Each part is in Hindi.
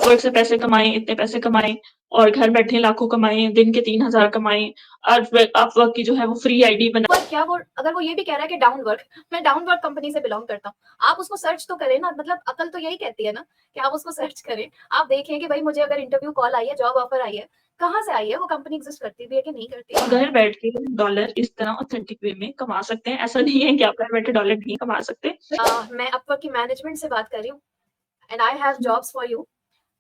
अपवर्क से पैसे कमाएँ, इतने पैसे कमाएँ और घर बैठे लाखों कमाएँ, दिन के 3,000 कमाएँ। अपवर्क की जो है वो फ्री आईडी बना पर क्या वो अगर वो ये भी कह रहा है कि डाउन वर्क, मैं डाउन वर्क कंपनी से बिलोंग करता हूँ। आप उसको सर्च तो करें ना, मतलब अकल तो यही कहती है ना कि आप उसको सर्च करें। आप देखें कि भाई मुझे अगर इंटरव्यू कॉल आई है, जॉब ऑफर आई है, कहाँ से आई है, वो कंपनी एग्जिस्ट करती भी है कि नहीं करती। घर बैठ के डॉलर इस तरह ऑथेंटिक वे में कमा सकते हैं। ऐसा नहीं है कि आप घर बैठे डॉलर नहीं कमा सकते। मैं अपवर्क की मैनेजमेंट से बात कर रही हूँ and I have jobs for you,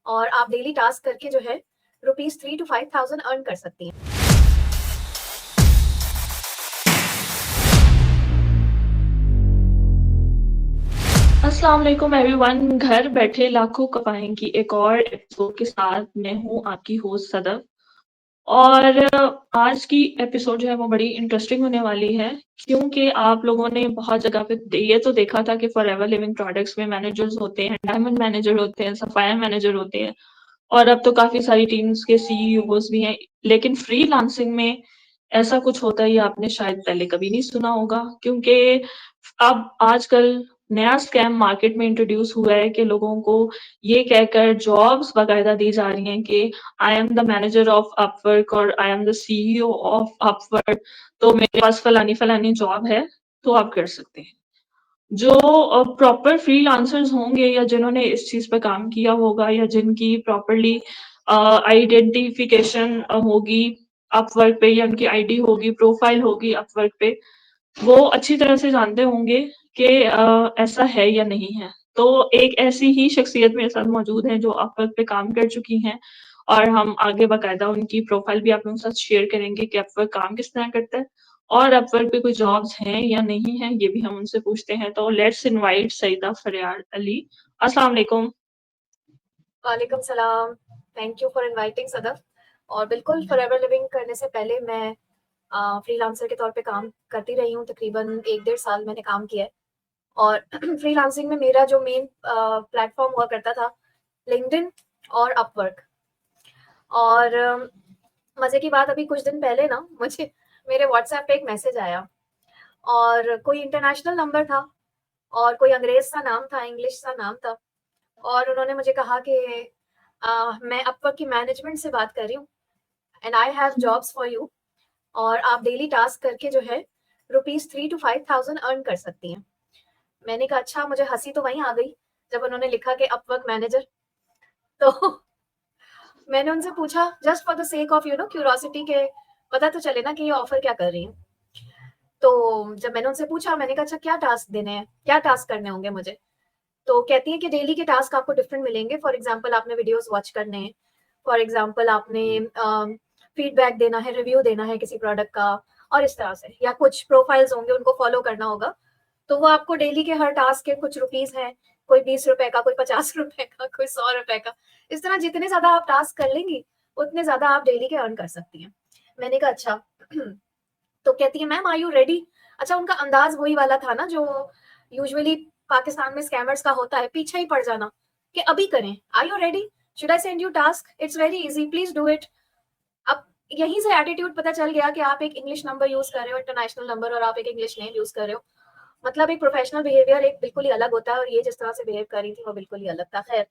और आप डेली टास्क करके जो है ₹3 to 5,000 अर्न कर सकती हैं। अस्सलाम वालेकुम एवरीवन, घर बैठे लाखों कमाएँ की एक और एपिसोड के साथ मैं हूँ आपकी होस्ट सदफ। और आज की एपिसोड जो है वो बड़ी इंटरेस्टिंग होने वाली है, क्योंकि आप लोगों ने बहुत जगह पे ये तो देखा था कि फॉरएवर लिविंग प्रोडक्ट्स में मैनेजर्स होते हैं, डायमंड मैनेजर होते हैं, सफायर मैनेजर होते हैं और अब तो काफ़ी सारी टीम्स के सीईओज़ भी हैं। लेकिन फ्रीलांसिंग में ऐसा कुछ होता है, ये आपने शायद पहले कभी नहीं सुना होगा, क्योंकि अब आजकल नया स्कैम मार्केट में इंट्रोड्यूस हुआ है कि लोगों को ये कहकर जॉब्स बाकायदा दी जा रही हैं कि I am the manager of Upwork और I am the CEO of Upwork, तो मेरे पास फलानी-फलानी जॉब है, तो आप कर सकते हैं। जो प्रॉपर फ्रीलांसर्स होंगे या जिन्होंने इस चीज़ पे काम किया होगा या जिनकी प्रॉपर्ली आइडेंटिफिकेशन होगी अपवर्क पे या उनकी आईडी होगी, प्रोफाइल होगी अपवर्क पे, वो अच्छी तरह से जानते होंगे कि ऐसा है या नहीं है। तो एक ऐसी ही शख्सियत मेरे साथ मौजूद है जो अपवर्क पे काम कर चुकी हैं और हम आगे बाकायदा उनकी प्रोफाइल भी आप लोगों के साथ शेयर करेंगे कि अपवर्क काम किस तरह करता है और अपवर्क पे कोई जॉब्स हैं या नहीं हैं, ये भी हम उनसे पूछते हैं। तो लेट्स इनवाइट सईदा फरियाद अली। अस्सलाम वालेकुम। वालेकुम सलाम, thank you for inviting Sadaf. और बिल्कुल फॉरएवर लिविंग करने से पहले मैं फ्रीलांसर के तौर पे काम करती रही हूँ। तकरीबन 1 डेढ़ साल मैंने काम किया है। और फ्रीलांसिंग में मेरा जो मेन प्लेटफॉर्म हुआ करता था लिंक्डइन और अपवर्क। और मज़े की बात, अभी कुछ दिन पहले ना मुझे मेरे व्हाट्सएप पे एक मैसेज आया और कोई इंटरनेशनल नंबर था और कोई अंग्रेज सा नाम था, इंग्लिश सा नाम था। और उन्होंने मुझे कहा कि मैं अपवर्क की मैनेजमेंट से बात कर रही हूँ and I have jobs for you, और आप डेली टास्क करके जो है ₹3 to 5,000 अर्न कर सकती हैं। मैंने कहा अच्छा, मुझे हंसी तो वहीं आ गई जब उन्होंने लिखा कि अपवर्क मैनेजर। तो मैंने उनसे पूछा just for the sake of curiosity के पता तो चले ना कि ये ऑफर क्या कर रही है। तो जब मैंने उनसे पूछा, मैंने कहा अच्छा क्या टास्क देने हैं, क्या टास्क करने होंगे मुझे। तो कहती है कि डेली के टास्क आपको डिफरेंट मिलेंगे। फॉर एग्जांपल आपने वीडियोस वॉच करने हैं, फॉर एग्जांपल आपने फीडबैक देना है, रिव्यू देना है किसी प्रोडक्ट का, और इस तरह से, या कुछ प्रोफाइल्स होंगे उनको फॉलो करना होगा। तो वो आपको डेली के हर टास्क के कुछ रुपीस हैं, कोई ₹20 का, कोई ₹50 का, कोई ₹100 का। इस तरह जितने ज्यादा आप टास्क कर लेंगी उतने ज्यादा आप डेली के अर्न कर सकती हैं। मैंने कहा अच्छा। तो कहती है मैम आर यू रेडी। अच्छा, उनका अंदाज वही वाला था ना जो यूजुअली पाकिस्तान में स्कैमर्स का होता है, पीछे ही पड़ जाना कि अभी करें, are you ready, should I send you task, it's very easy, please do it. अब यहीं से एटीट्यूड पता चल गया कि आप एक इंग्लिश नंबर यूज कर रहे हो, इंटरनेशनल नंबर, और आप एक इंग्लिश नेम यूज कर रहे हो। मतलब एक प्रोफेशनल बिहेवियर एक बिल्कुल ही अलग होता है, और ये जिस तरह से बिहेव कर रही थी वो बिल्कुल ही अलग था। खैर,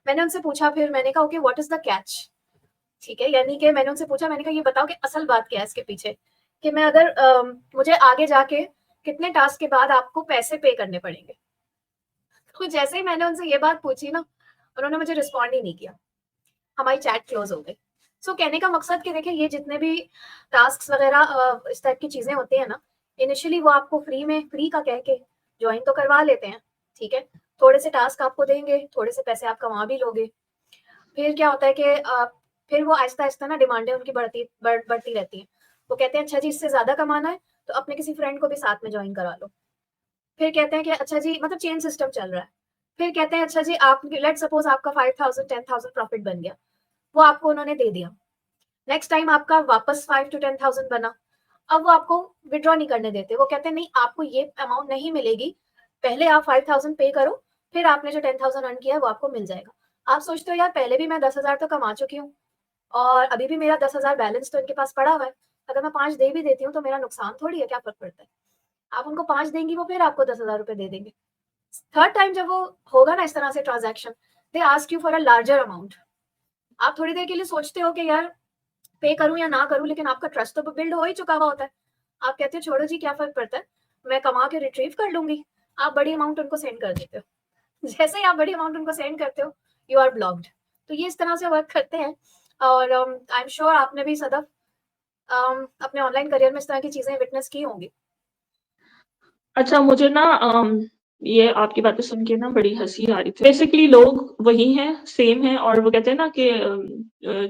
मैंने उनसे पूछा, फिर मैंने कहा okay what is the catch. ठीक है, यानी कि मैंने उनसे पूछा, मैंने कहा ये बताओ कि असल बात क्या है इसके पीछे, कि मैं अगर मुझे आगे जाके कितने टास्क के बाद आपको पैसे पे करने पड़ेंगे। तो जैसे ही मैंने उनसे ये बात पूछी ना, उन्होंने मुझे रिस्पॉन्ड ही नहीं किया, हमारी चैट क्लोज हो गई। सो कहने का मकसद कि देखिए ये जितने भी टास्क वगैरह इस टाइप की चीजें होती है ना, इनिशियली वो आपको फ्री में, फ्री का कह के ज्वाइन तो करवा लेते हैं। ठीक है, थोड़े से टास्क आपको देंगे, थोड़े से पैसे आप कमा भी लोगे। फिर क्या होता है कि फिर वो आहिस्ता-आहिस्ता ना डिमांडें उनकी बढ़ती रहती हैं। वो कहते हैं अच्छा जी इससे ज़्यादा कमाना है तो अपने किसी फ्रेंड को भी साथ में जॉइन करा लो। फिर कहते हैं कि अच्छा जी, मतलब चेन सिस्टम चल रहा है। फिर कहते हैं अच्छा जी, आप लेट्स सपोज़ आपका 5,000 10,000 प्रॉफिट बन गया, वो आपको उन्होंने दे दिया। नेक्स्ट टाइम आपका वापस 5 टू 10,000 बना, अब वो आपको विथड्रॉ नहीं करने देते। वो कहते हैं नहीं, आपको ये अमाउंट नहीं मिलेगी, पहले आप 5,000 पे करो, फिर आपने जो 10,000 अर्न किया है वो आपको मिल जाएगा। आप सोचते हो यार पहले भी मैं 10,000 तो कमा चुकी हूँ और अभी भी मेरा 10,000 बैलेंस तो इनके पास पड़ा हुआ है। अगर मैं 5 दे भी देती हूँ तो मेरा नुकसान थोड़ी है, क्या फ़र्क पड़ता है। आप उनको 5 देंगी, वो फिर आपको ₹10,000 दे देंगे। थर्ड टाइम जब वो होगा ना इस तरह से transaction, they ask you for a larger amount. आप थोड़ी देर के लिए सोचते हो कि यार पे करूँ या ना करूँ, लेकिन आपका ट्रस्ट तो बिल्ड हो ही चुका हुआ होता है। आप कहते हो छोड़ो जी क्या फ़र्क पड़ता है, मैं कमा के रिट्रीव कर लूँगी। आप बड़ी अमाउंट उनको सेंड कर देते हो। जैसे ही आप बड़ी अमाउंट उनको सेंड करते हो, यू आर ब्लॉक्ड। तो ये इस तरह से वर्क करते हैं। और आई एम श्योर आपने भी सदफ अपने ऑनलाइन करियर में इस तरह की चीज़ें विटनेस की होंगी। अच्छा, मुझे ना ये आपकी बातें सुन के ना बड़ी हँसी आ रही थी। बेसिकली लोग वही हैं, सेम हैं और वो कहते हैं ना कि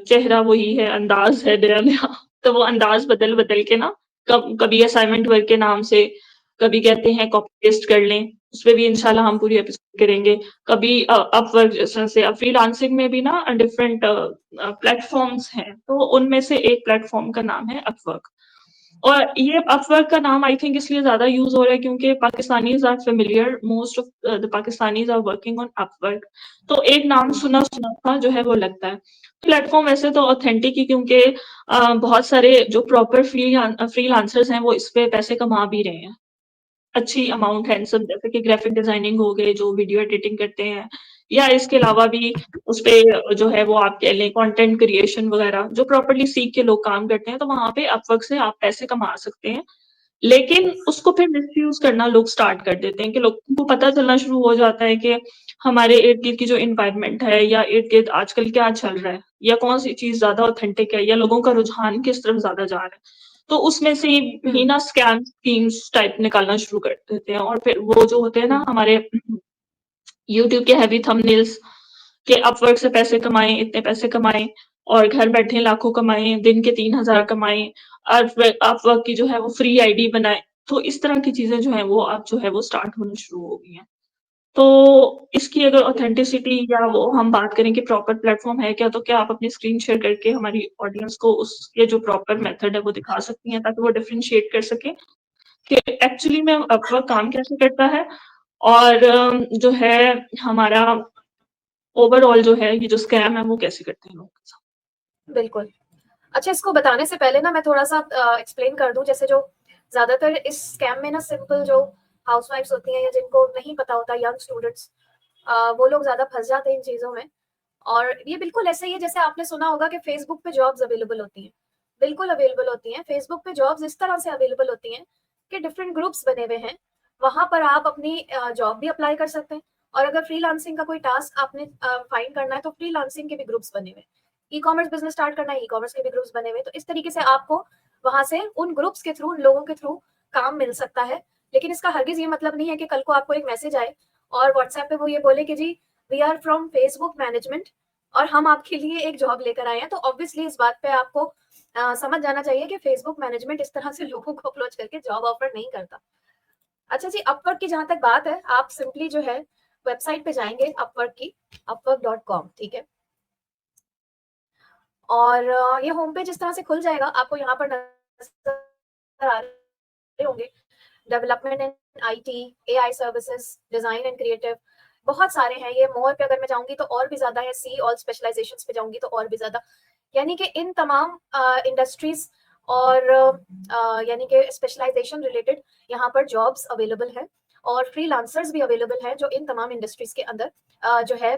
चेहरा वही है, अंदाज़ है नया-नया। तो वो अंदाज़ बदल-बदल के ना कभी असाइनमेंट वर्क के नाम से, कभी कहते हैं कॉपी पेस्ट कर लें, उसपे भी इंशाल्लाह हम पूरी एपिसोड करेंगे। कभी अपवर्क जैसे अब फ्रीलांसिंग में भी ना डिफरेंट प्लेटफ़ॉर्म्स हैं, तो उनमें से एक प्लेटफ़ॉर्म का नाम है अपवर्क। और ये अपवर्क का नाम आई थिंक इसलिए ज़्यादा यूज़ हो रहा है क्योंकि Pakistanis are familiar most of the Pakistanis are working on Upwork. तो एक नाम हुँ, सुना-सुना सा जो है वो लगता है। प्लेटफ़ॉर्म वैसे तो ऑथेंटिक ही क्योंकि बहुत सारे जो प्रॉपर फ्रीलांसर्स हैं वो इस पे पैसे कमा भी रहे हैं। अच्छी अमाउंट है सब जैसे कि ग्राफ़िक डिज़ाइनिंग हो गए, जो वीडियो एडिटिंग करते हैं या इसके अलावा भी उसपे जो है वो आप कह लें कंटेंट क्रिएशन वग़ैरह जो प्रॉपर्ली सीख के लोग काम करते हैं, तो वहाँ पे अपवर्क से आप पैसे कमा सकते हैं। लेकिन उसको फिर मिसयूज़ करना लोग स्टार्ट कर देते हैं कि लोगों को पता चलना शुरू हो जाता है कि हमारे इर्द-गिर्द की जो एनवायरनमेंट है या इर्द-गिर्द आजकल क्या चल रहा है या कौन-सी चीज़ ज़्यादा ऑथेंटिक है या लोगों का रुझान किस तरफ ज़्यादा जा रहा है। तो उसमें से ही हुँ, ना स्कैम स्कीम्स टाइप निकालना शुरू कर देते हैं और फिर वो जो होते हैं ना हुँ, हमारे यूट्यूब के हेवी थंबनेल्स कि अपवर्क से पैसे कमाएँ, इतने पैसे कमाएँ और घर बैठे लाखों कमाएँ, दिन के 3000 कमाएँ, अपवर्क की जो है वो फ्री आईडी बनाएँ। तो इस तरह की चीज़ें जो हैं वो अब जो है वो स्टार्ट होनी शुरू हो गई हैं। तो इसकी अगर जी। ऑथेंटिसिटी या वो हम बात करें कि प्रॉपर प्लेटफ़ॉर्म है क्या, तो क्या आप अपनी स्क्रीन शेयर करके हमारी ऑडियंस को उसके जो प्रॉपर मेथड है वो दिखा सकती हैं ताकि वो डिफरेंशिएट कर सकें कि एक्चुअली में अपवर्क काम कैसे करता है और जो है हमारा ओवरऑल जो है ये जो स्कैम है वो कैसे करते हैं लोग के साथ? बिल्कुल। अच्छा, इसको बताने से पहले ना मैं थोड़ा-सा एक्सप्लेन कर दूँ, जैसे जो ज़्यादातर इस स्कैम में ना सिंपल जो हाउसवाइफ्स होती हैं या जिनको नहीं पता होता, यंग स्टूडेंट्स, वो लोग ज़्यादा फँस जाते हैं इन चीज़ों में। और ये बिल्कुल ऐसे ही है जैसे आपने सुना होगा कि फ़ेसबुक पे जॉब्स अवेलेबल होती हैं। बिल्कुल अवेलेबल होती हैं। फ़ेसबुक पे जॉब्स इस तरह से अवेलेबल होती हैं कि डिफरेंट ग्रुप्स बने हुए हैं। वहाँ पर आप अपनी जॉब भी अप्लाई कर सकते हैं, और अगर फ्रीलांसिंग का कोई टास्क आपने फाइंड करना है तो फ्रीलांसिंग के भी ग्रुप्स बने हुए हैं। ई-कॉमर्स बिज़नेस स्टार्ट करना है, ई-कॉमर्स के भी ग्रुप्स बने हुए हैं। तो इस तरीके से आपको वहाँ से उन ग्रुप्स के थ्रू, उन लोगों के थ्रू काम मिल सकता है। लेकिन इसका हरगिज़ ये मतलब नहीं है कि कल को आपको एक मैसेज आए और व्हाट्सएप पे वो ये बोले कि जी, we are from Facebook management और हम आपके लिए एक जॉब लेकर आए हैं। तो ऑब्वियसली इस बात पे आपको समझ जाना चाहिए कि फेसबुक मैनेजमेंट इस तरह से लोगों को अप्रोच करके जॉब ऑफर नहीं करता। अच्छा जी, अपवर्क की जहाँ तक बात है, आप सिंपली जो है वेबसाइट पे जाएँगे अपवर्क की, upwork.com, ठीक है? और ये होम पेज इस तरह से खुल जाएगा, आपको यहाँ पर नज़र आ रहे होंगे, development and IT, AI services, design and creative, बहुत सारे हैं ये। मोर पे अगर मैं जाऊँगी तो और भी ज़्यादा है, सी ऑल स्पेशलाइज़ेशंस पे जाऊँगी तो और भी ज़्यादा। यानी कि इन तमाम इंडस्ट्रीज़ और यानी कि स्पेशलाइज़ेशन रिलेटेड यहाँ पर जॉब्स अवेलेबल हैं, और फ्रीलांसर्स भी अवेलेबल हैं जो इन तमाम इंडस्ट्रीज़ के अंदर जो है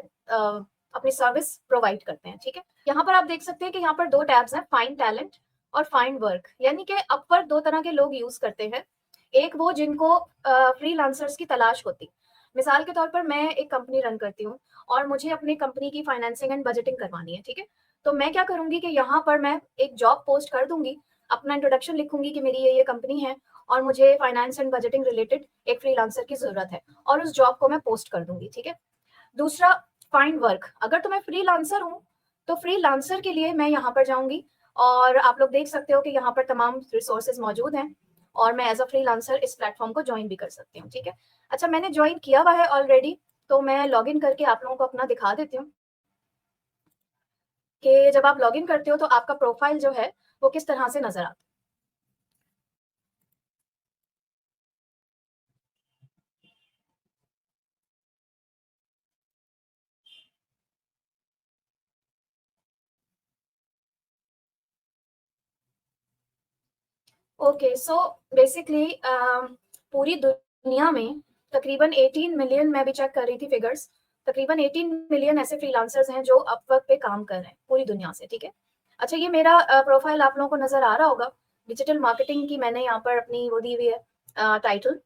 अपनी सर्विस प्रोवाइड करते हैं, ठीक है? यहाँ पर आप देख सकते हैं कि यहाँ पर 2 टैब्स हैं, फाइंड टैलेंट और फाइंड वर्क। यानी कि अपवर्क 2 तरह के लोग यूज़ करते हैं। एक वो जिनको फ्रीलांसर्स की तलाश होती। मिसाल के तौर पर मैं एक कंपनी रन करती हूँ और मुझे अपनी कंपनी की फाइनेंसिंग एंड बजटिंग करवानी है, ठीक है? तो मैं क्या करूँगी कि यहाँ पर मैं एक जॉब पोस्ट कर दूँगी, अपना इंट्रोडक्शन लिखूँगी कि मेरी ये कंपनी है और मुझे फाइनेंस एंड बजटिंग रिलेटेड एक फ्रीलांसर की ज़रूरत है, और उस जॉब को मैं पोस्ट कर दूँगी, ठीक है? दूसरा, फाइंड वर्क। अगर तो मैं फ्रीलांसर हूँ, तो फ्रीलांसर के लिए मैं यहाँ पर जाऊँगी और आप लोग देख सकते हो कि यहाँ पर तमाम रिसोर्सेज़ मौजूद हैं और मैं एज़ अ फ्रीलांसर इस प्लेटफ़ॉर्म को जॉइन भी कर सकती हूँ, ठीक है? अच्छा, मैंने जॉइन किया हुआ है ऑलरेडी, तो मैं लॉगिन करके आप लोगों को अपना दिखा देती हूँ कि जब आप लॉगिन करते हो तो आपका प्रोफ़ाइल जो है, वो किस तरह से नज़र आता है। ओके, सो बेसिकली पूरी दुनिया में तकरीबन 18 मिलियन, मैं भी चेक कर रही थी फिगर्स, तकरीबन 18 मिलियन ऐसे फ्रीलांसर्स हैं जो अपवर्क पे काम कर रहे हैं पूरी दुनिया से, ठीक है। अच्छा, ये मेरा प्रोफाइल आप लोगों को नजर आ रहा होगा, डिजिटल मार्केटिंग की मैंने यहाँ पर अपनी वो दी हुई है टाइटल।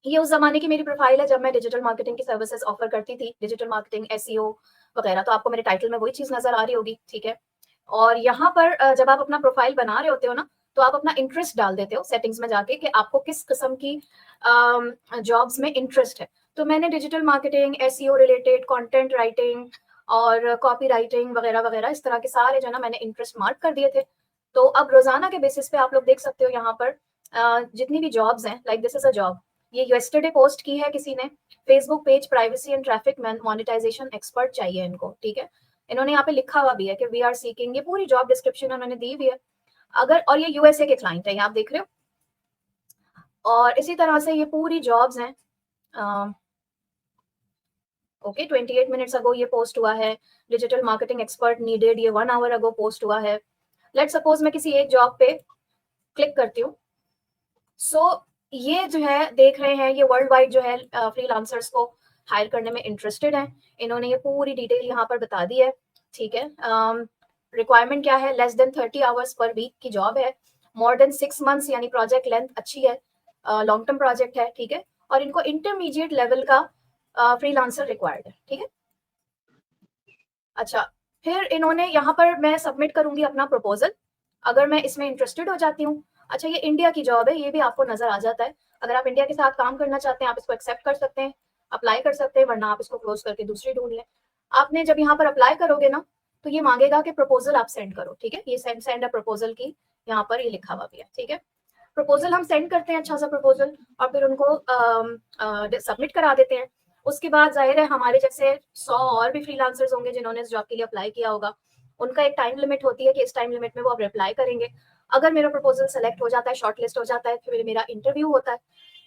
ये उस जमाने की मेरी प्रोफाइल है जब मैं डिजिटल मार्केटिंग की सर्विसेज ऑफर करती थी, डिजिटल मार्केटिंग, एसईओ वगैरह। तो आपको मेरे टाइटल में वही चीज नजर आ रही होगी, ठीक है। और यहाँ पर जब आप अपना प्रोफाइल बना रहे होते हो ना, तो आप अपना इंटरेस्ट डाल देते हो सेटिंग्स में जाके कि आपको किस किस्म की जॉब्स में इंटरेस्ट है। तो मैंने digital marketing, SEO related, content writing और कॉपी राइटिंग वगैरह वगैरह, इस तरह के सारे जो है ना मैंने इंटरेस्ट मार्क कर दिए थे। तो अब रोजाना के बेसिस पे आप लोग देख सकते हो यहाँ पर जितनी भी जॉब्स हैं, like this is a job, ये येस्टरडे पोस्ट की है किसी ने, Facebook page privacy and traffic monetization expert चाहिए इनको, ठीक है। इन्होंने यहाँ पे लिखा हुआ भी है कि वी आर सीकिंग, ये पूरी जॉब डिस्क्रिप्शन उन्होंने दी हुई है। अगर, और ये यूएसए के क्लाइंट है, आप देख रहे हो। और इसी तरह से ये पूरी जॉब्स हैं। ओके, 28 मिनट्स अगो ये पोस्ट हुआ है, डिजिटल मार्केटिंग एक्सपर्ट नीडेड, ये 1 आवर अगो पोस्ट हुआ है। लेट सपोज मैं किसी एक जॉब पे क्लिक करती हूँ। सो ये जो है देख रहे हैं, ये वर्ल्ड वाइड जो है फ्रीलांसर्स को हायर करने में इंटरेस्टेड है। इन्होंने ये पूरी डिटेल यहाँ पर बता दी है, ठीक है। रिक्वायरमेंट क्या है, less than 30 hours per week की जॉब है, मोर देन 6 मंथ्स यानी प्रोजेक्ट लेंथ अच्छी है, लॉन्ग टर्म प्रोजेक्ट है, ठीक है। और इनको इंटरमीडिएट लेवल का फ्रीलांसर रिक्वायर्ड है, ठीक है। अच्छा, फिर इन्होंने यहाँ पर मैं सबमिट करूंगी अपना प्रपोजल, अगर मैं इसमें इंटरेस्टेड हो जाती हूँ। अच्छा, ये इंडिया की जॉब है, ये भी आपको नजर आ जाता है। अगर आप इंडिया के साथ काम करना चाहते हैं, आप इसको एक्सेप्ट कर सकते हैं, अप्लाई कर सकते हैं, वरना आप इसको क्लोज करके दूसरी ढूंढ लें। आपने जब यहाँ पर अप्लाई करोगे ना, तो ये मांगेगा कि प्रपोजल आप सेंड करो, ठीक है। ये सेंड अ प्रपोजल की यहाँ पर ये लिखा हुआ भी है, ठीक है। प्रपोजल हम सेंड करते हैं, अच्छा सा प्रपोजल, और फिर उनको सबमिट करा देते हैं। उसके बाद जाहिर है हमारे जैसे 100 और भी फ्रीलांसर्स होंगे जिन्होंने इस जॉब के लिए अप्लाई किया होगा। उनका एक टाइम लिमिट होती है कि इस टाइम लिमिट में वो अब रिप्लाई करेंगे। अगर मेरा प्रपोजल सेलेक्ट हो जाता है, शॉर्ट लिस्ट हो जाता है, फिर मेरा इंटरव्यू होता है।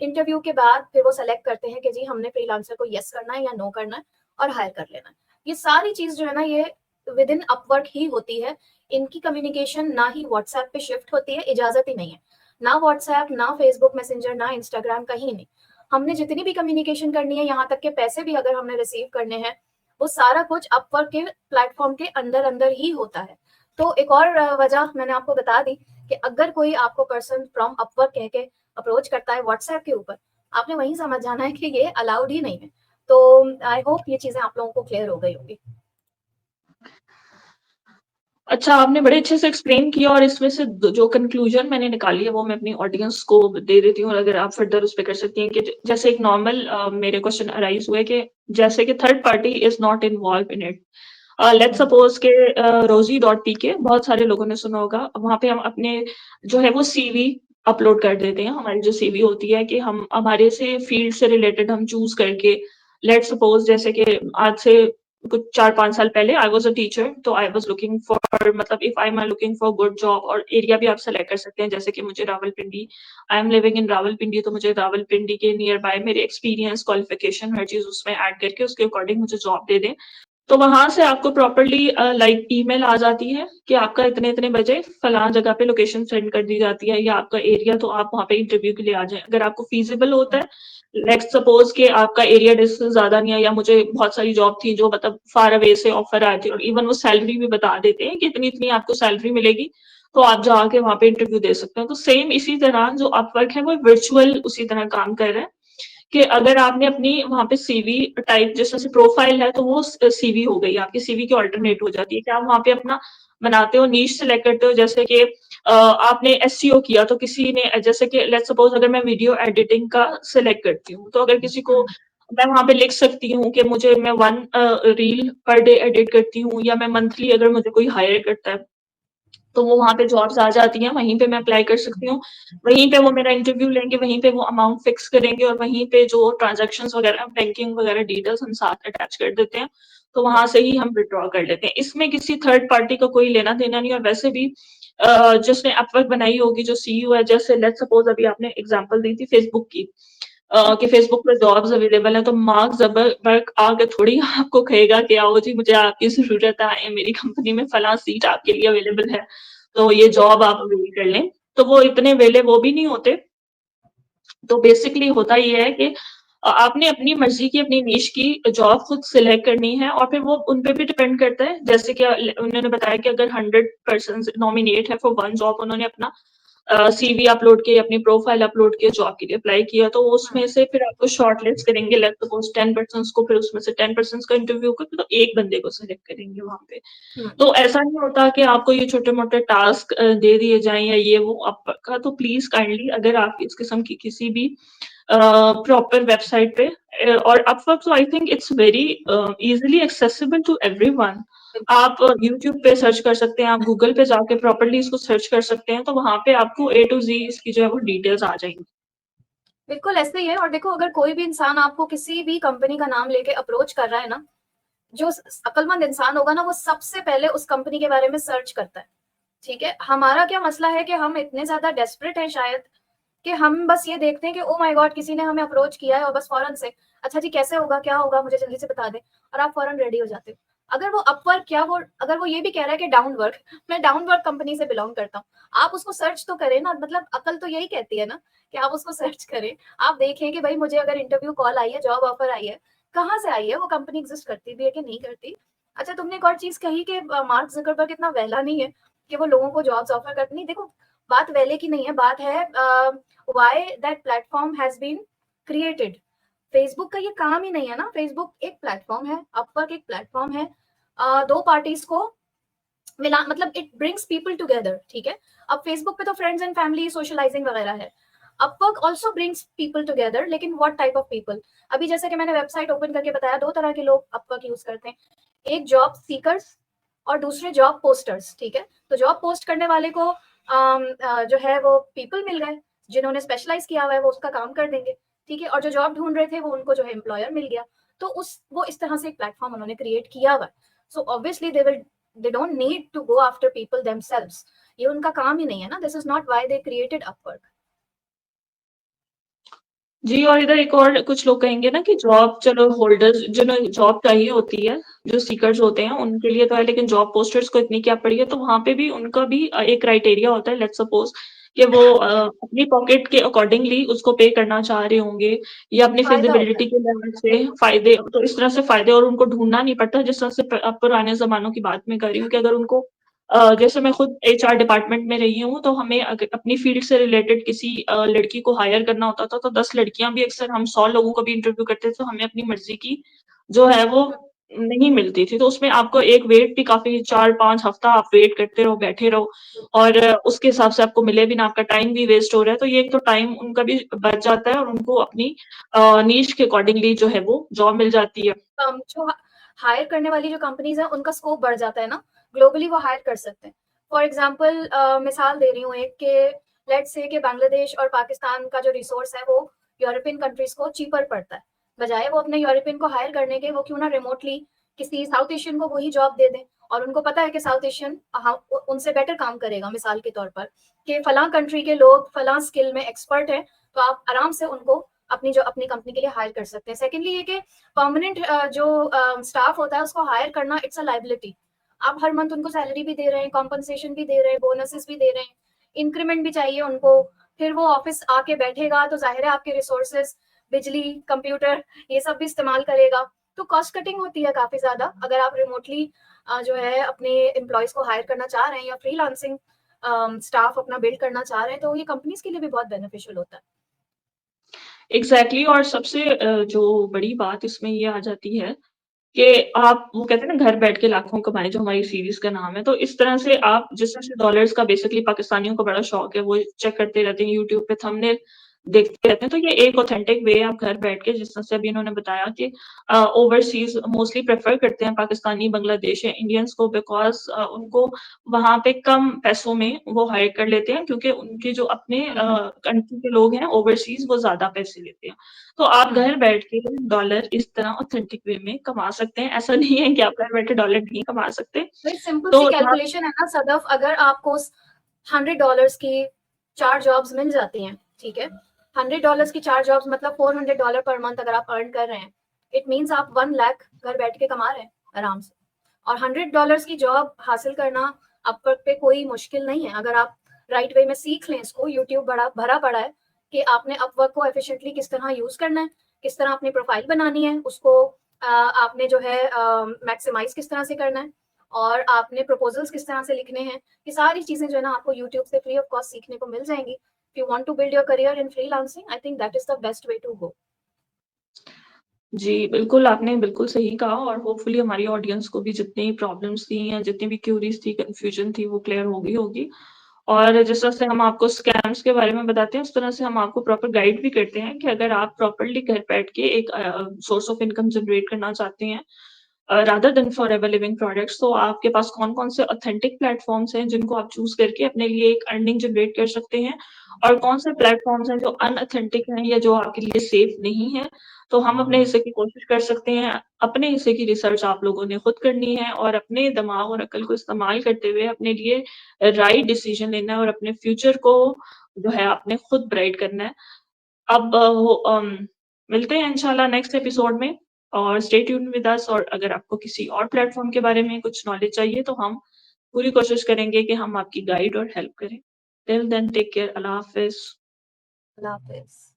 इंटरव्यू के बाद फिर वो सेलेक्ट करते हैं कि जी हमने फ्रीलांसर को यस करना है या नो करना है और हायर कर लेना है। ये सारी चीज जो है ना ये विद इन अपवर्क ही होती है। इनकी कम्युनिकेशन ना ही व्हाट्सएप पे शिफ्ट होती है, इजाजत ही नहीं है, ना व्हाट्सएप, ना फेसबुक मैसेंजर, ना इंस्टाग्राम, कहीं नहीं। हमने जितनी भी कम्युनिकेशन करनी है, यहाँ तक के पैसे भी अगर हमने रिसीव करने हैं, वो सारा कुछ अपवर्क के प्लेटफॉर्म के अंदर अंदर ही होता है। तो एक और वजह मैंने आपको बता दी कि अगर कोई आपको पर्सन फ्रॉम अपवर्क कह के अप्रोच करता है व्हाट्सएप के ऊपर, आपने वहीं समझ जाना है कि ये अलाउड ही नहीं है। तो आई होप ये चीजें आप लोगों को क्लियर हो गई होंगी। अच्छा, आपने बड़े अच्छे से एक्सप्लेन किया और इसमें से जो कंक्लूजन मैंने निकाली है वो मैं अपनी ऑडियंस को दे देती हूँ, और अगर आप फर्दर उस पे कर सकती हैं कि जैसे एक नॉर्मल मेरे क्वेश्चन अराइज हुए कि जैसे कि third party is not involve in it. Let's suppose के रोजी डॉट पी के बहुत सारे लोगों ने सुना होगा, वहां पे हम अपने जो है वो सीवी अपलोड कर देते हैं। हमारी जो सीवी होती है कि हम हमारे से फील्ड से रिलेटेड हम चूज करके, लेट्स सपोज जैसे कि आज से कुछ 4-5 साल पहले आई वाज अ टीचर, तो आई वाज लुकिंग फॉर, मतलब if I am looking for good job, और एरिया भी आप सेलेक्ट कर सकते हैं जैसे कि मुझे Rawalpindi, I am living in Rawalpindi, तो मुझे रावलपिंडी के नियर बाय मेरे एक्सपीरियंस, क्वालिफिकेशन, हर चीज उसमें ऐड करके उसके अकॉर्डिंग मुझे जॉब दे दें। तो वहां से आपको प्रॉपरली लाइक ईमेल आ जाती है कि आपका इतने इतने बजे फलां जगह पे लोकेशन सेंड कर दी जाती है या आपका एरिया, तो आप वहां पे इंटरव्यू के लिए आ जाएं अगर आपको फीजिबल होता है। नेक्स्ट सपोज कि आपका एरिया डिस्टेंस ज्यादा नहीं है, या मुझे बहुत सारी जॉब थी जो मतलब फार अवे से ऑफर आए थे, और इवन वो सैलरी भी बता देते हैं कि इतनी इतनी आपको सैलरी मिलेगी, तो आप जाके वहां पे इंटरव्यू दे सकते हैं। तो सेम इसी तरह जो अपवर्क है वो वर्चुअल उसी तरह काम कर रहे हैं कि अगर आपने अपनी वहां पे सीवी टाइप, जैसे प्रोफाइल है तो वो सीवी हो गई, आपकी सीवी की ऑल्टरनेट हो जाती है कि आप वहां पे अपना बनाते हो, नीश सेलेक्ट करते हो। जैसे कि आपने एसईओ किया तो किसी ने, जैसे कि लेट्स सपोज अगर मैं वीडियो एडिटिंग का सिलेक्ट करती हूँ, तो अगर किसी को मैं वहां पे लिख सकती हूँ कि मुझे मैं 1 रील पर डे एडिट करती हूँ, या मैं मंथली अगर मुझे कोई हायर करता है तो वो वहां पे जॉब्स आ जाती हैं, वहीं पे मैं अप्लाई कर सकती हूँ, वहीं पे वो मेरा इंटरव्यू लेंगे, वहीं पे वो अमाउंट फिक्स करेंगे, और वहीं पे जो ट्रांजेक्शन वगैरह, बैंकिंग वगैरह डिटेल्स हम साथ अटैच कर देते हैं, तो वहां से ही हम विड्रॉ कर लेते हैं। इसमें किसी थर्ड पार्टी का कोई लेना देना नहीं। और वैसे भी जिसने अपवर्क बनाई होगी, जो सीईओ है, जैसे लेट्स सपोज अभी आपने एग्जांपल दी थी फेसबुक की, कि फेसबुक पे जॉब्स अवेलेबल है, तो मार्क जबरबर्ग आके थोड़ी आपको कहेगा कि आओ जी मुझे आपकी जरूरत है, मेरी कंपनी में फला सीट आपके लिए अवेलेबल है, तो ये जॉब आप अवेल कर लें। तो वो इतने वेले वो भी नहीं होते। तो बेसिकली होता ये है कि आपने अपनी मर्ज़ी की, अपनी निश की जॉब खुद सिलेक्ट करनी है और फिर वो उन पे भी डिपेंड करता है। जैसे कि उन्होंने बताया कि अगर 100 पर्सन्स नॉमिनेट है फॉर वन जॉब, उन्होंने अपना सीवी अपलोड किए, अपनी प्रोफाइल अपलोड किए, जॉब के लिए अप्लाई किया, तो उसमें से फिर आपको शॉर्टलिस्ट करेंगे। लेट्स सपोज़ 10 पर्सन्स को, फिर उसमें से 10 पर्सन्स का इंटरव्यू करके तो एक बंदे को सेलेक्ट करेंगे वहाँ पे। तो ऐसा नहीं होता कि आपको ये छोटे-मोटे टास्क दे दिए जाएँ या ये वो आपका, तो प्लीज़ काइंडली अगर आप इस किस्म की किसी भी प्रॉपर वेबसाइट पे और अपवर्क, तो I think it's very easily accessible to everyone. आप यूट्यूब पे सर्च कर सकते हैं, आप गूगल पे जाके प्रॉपर्ली इसको सर्च कर सकते हैं, तो वहाँ पे आपको ए टू ज़ी इसकी जो है वो डिटेल्स आ जाएँगी। बिल्कुल ऐसे ही है। और देखो, अगर कोई भी इंसान आपको किसी भी कंपनी का नाम लेके अप्रोच कर रहा है ना, जो अक्लमंद इंसान होगा ना, वो सबसे पहले उस कंपनी के बारे में सर्च करता है। ठीक है, हमारा क्या मसला है कि हम इतने ज्यादा डेस्परेट हैं शायद, कि हम बस ये देखते हैं कि ओ माय गॉड, किसी ने हमें अप्रोच किया है, और बस फौरन से अच्छा जी कैसे होगा, क्या होगा, मुझे जल्दी से बता दें, और आप फौरन रेडी हो जाते हो। अगर वो अपवर्क, क्या वो अगर वो ये भी कह रहा है कि डाउन वर्क, मैं डाउन वर्क कंपनी से बिलोंग करता हूँ, आप उसको सर्च तो करें ना। मतलब अकल तो यही कहती है ना कि आप उसको सर्च करें, आप देखें कि भाई मुझे अगर इंटरव्यू कॉल आई है, जॉब ऑफर आई है, कहाँ से आई है, वो कंपनी एग्जिस्ट करती भी है कि नहीं करती। अच्छा, तुमने एक और चीज कही कि मार्क जुकरबर्ग इतना वहला नहीं है कि वो लोगों को जॉब्स ऑफर करती नहीं। देखो, बात वेले की नहीं है, बात है why that platform has been created. Facebook का ये काम ही नहीं है ना। फेसबुक एक प्लेटफॉर्म है, अपवर्क एक प्लेटफॉर्म है, दो पार्टीज को मिला, मतलब इट ब्रिंग्स पीपल टुगेदर। ठीक है, अब फेसबुक पे तो फ्रेंड्स एंड फैमिली सोशलाइजिंग वगैरह है, Upwork also brings people together, लेकिन व्हाट टाइप ऑफ पीपल। अभी जैसे कि मैंने वेबसाइट ओपन करके बताया, दो तरह के लोग अपवर्क यूज करते हैं, एक जॉब सीकर्स और दूसरे जॉब पोस्टर्स। ठीक है, तो जॉब पोस्ट करने वाले को जो है वो पीपल मिल गए जिन्होंने स्पेशलाइज किया हुआ है, वो उसका काम कर देंगे। ठीक है, और जो जॉब ढूंढ रहे थे वो उनको जो है एम्प्लॉयर मिल गया। तो उस वो इस तरह से एक प्लेटफॉर्म उन्होंने क्रिएट किया हुआ है। So obviously they don't need to go after people themselves. ये उनका काम ही नहीं है ना। This is not why they created Upwork. जी, और इधर एक और कुछ लोग कहेंगे ना कि जॉब चलो होल्डर्स, जिन्हें जॉब चाहिए होती है, जो सीकर्स होते हैं उनके लिए तो है, लेकिन जॉब पोस्टर्स को इतनी क्या पड़ी है, तो वहाँ पे भी उनका भी एक क्राइटेरिया होता है। लेट्स सपोज कि वो अपनी पॉकेट के अकॉर्डिंगली उसको पे करना चाह रहे होंगे या अपनी फायदा होता फिजिबिलिटी है। के लेवल से बिल्कुल। फायदे, तो इस तरह से फायदे, और उनको ढूंढना नहीं पड़ता। जिस तरह से पुराने जमानों की बात मैं कर रही हूँ कि अगर उनको जैसे मैं खुद एचआर डिपार्टमेंट में रही हूँ, तो हमें अपनी फील्ड से रिलेटेड किसी लड़की को हायर करना होता था, तो 10 लड़कियां भी, अक्सर हम 100 लोगों को भी इंटरव्यू करते थे, तो हमें अपनी मर्जी की जो है वो नहीं मिलती थी। तो उसमें आपको एक वेट भी काफी, 4-5 हफ्ता आप वेट करते रहो, बैठे रहो, और उसके हिसाब से आपको मिले भी ना, आपका टाइम भी वेस्ट हो रहा है। तो ये एक तो टाइम उनका भी बच जाता है और उनको अपनी नीश के अकॉर्डिंगली जो है वो जॉब मिल जाती है। जो हायर करने वाली जो कंपनीज है उनका स्कोप बढ़ जाता है ना, ग्लोबली वो हायर कर सकते हैं। फॉर एग्जाम्पल मिसाल दे रही हूँ एक के, लेट्स से कि बांग्लादेश और पाकिस्तान का जो रिसोर्स है वो यूरोपियन कंट्रीज को चीपर पड़ता है, बजाय वो अपने यूरोपियन को हायर करने के, वो क्यों ना रिमोटली किसी साउथ एशियन को वही जॉब दे दें। और उनको पता है कि साउथ एशियन उनसे बेटर काम करेगा, मिसाल के तौर पर कि फलां कंट्री के लोग फलां स्किल में एक्सपर्ट हैं, तो आप आराम से उनको अपनी कंपनी के लिए हायर कर सकते हैं। सेकेंडली ये कि परमानेंट जो स्टाफ होता है उसको हायर करना इट्स अ लाइबिलिटी। आप हर मंथ उनको सैलरी भी दे रहे हैं, कॉम्पनसेशन भी दे रहे हैं, बोनसेस भी दे रहे हैं, इंक्रीमेंट भी चाहिए उनको, फिर वो ऑफिस आके बैठेगा तो जाहिर है आपके रिसोर्सेज, बिजली, कंप्यूटर, ये सब भी इस्तेमाल करेगा। तो कॉस्ट कटिंग होती है काफी ज्यादा अगर आप रिमोटली जो है अपने एम्प्लॉयज को हायर करना चाह रहे हैं या फ्रीलांसिंग स्टाफ अपना बिल्ड करना चाह रहे हैं, तो ये कंपनीज के लिए भी बहुत बेनिफिशियल होता है। एग्जैक्टली, और सबसे जो बड़ी बात इसमें ये आ जाती है कि आप, वो कहते हैं ना, घर बैठ के लाखों कमाए, जो हमारी सीरीज़ का नाम है। तो इस तरह से आप, जिस तरह से डॉलर्स का बेसिकली पाकिस्तानियों को बड़ा शौक है, वो चेक करते रहते हैं यूट्यूब पे, थंबनेल देखते रहते हैं। तो ये एक ऑथेंटिक वे है, आप घर बैठ के, जिस तरह से अभी इन्होंने बताया कि ओवरसीज़ मोस्टली प्रेफ़र करते हैं पाकिस्तानी, बांग्लादेशी इंडियंस को, बिकॉज़ उनको वहाँ पे कम पैसों में वो हायर कर लेते हैं, क्योंकि उनके जो अपने कंट्री के लोग हैं ओवरसीज़, वो ज़्यादा पैसे लेते हैं। तो आप घर बैठ के डॉलर इस तरह ऑथेंटिक वे में कमा सकते हैं। ऐसा नहीं है कि आप घर बैठे डॉलर नहीं कमा सकते। भाई सिंपल सी तो जहाँ कैलकुलेशन है ना सदफ, अगर आपको $100 की 4 जॉब्स मिल जाती हैं, ठीक है, $100 की 4 जॉब्स मतलब $400 पर मंथ अगर आप अर्न कर रहे हैं, इट मीन्स आप 1 लाख घर बैठ के कमा रहे हैं आराम से। और $100 की जॉब हासिल करना अपवर्क पे कोई मुश्किल नहीं है, अगर आप राइट वे में सीख लें इसको। यूट्यूब बड़ा भरा पड़ा है कि आपने अपवर्क को एफिशिएंटली किस तरह यूज करना है, किस तरह अपनी प्रोफाइल बनानी है, उसको आपने जो है मैक्सिमाइज़ किस तरह से करना है और आपने प्रपोज़ल्स किस तरह से लिखने हैं। ये सारी चीज़ें जो है ना आपको यूट्यूब से फ्री ऑफ कॉस्ट सीखने को मिल जाएँगी। If you want to build your career in freelancing, I think that is the best way to go. जी, बिल्कुल, आपने बिल्कुल सही कहा और होपफुली हमारी ऑडियंस को भी जितनी प्रॉब्लम्स थी या जितनी भी क्यूरीज़ थी, कन्फ्यूजन थी, वो क्लियर हो गई होगी। और जिस तरह से हम आपको स्कैम्स के बारे में बताते हैं, उस तरह से हम आपको प्रॉपर गाइड भी करते हैं कि अगर आप प्रॉपर्ली घर बैठ के एक सोर्स ऑफ इनकम जनरेट करना चाहते हैं rather than forever living products, तो आपके पास कौन-कौन से ऑथेंटिक प्लेटफ़ॉर्म्स हैं, जिनको आप चूज़ करके अपने लिए एक अर्निंग जनरेट कर सकते हैं और कौन से प्लेटफ़ॉर्म्स हैं जो अनऑथेंटिक हैं या जो आपके लिए सेफ नहीं है। तो हम अपने हिस्से की कोशिश कर सकते हैं। अपने हिस्से की रिसर्च आप लोगों ने खुद करनी है और अपने दिमाग और अक्ल को इस्तेमाल करते हुए अपने लिए राइट डिसीज़न लेना है और अपने फ्यूचर को जो है आपने खुद ब्राइट करना है। अब मिलते हैं इंशाल्लाह नेक्स्ट एपिसोड में और स्टे ट्यून्ड विद अस और अगर आपको किसी और प्लेटफ़ॉर्म के बारे में कुछ नॉलेज चाहिए तो हम पूरी कोशिश करेंगे कि हम आपकी गाइड और हेल्प करें। टिल देन टेक केयर, अल्लाह हाफ़िज़। अल्लाह हाफ़िज़।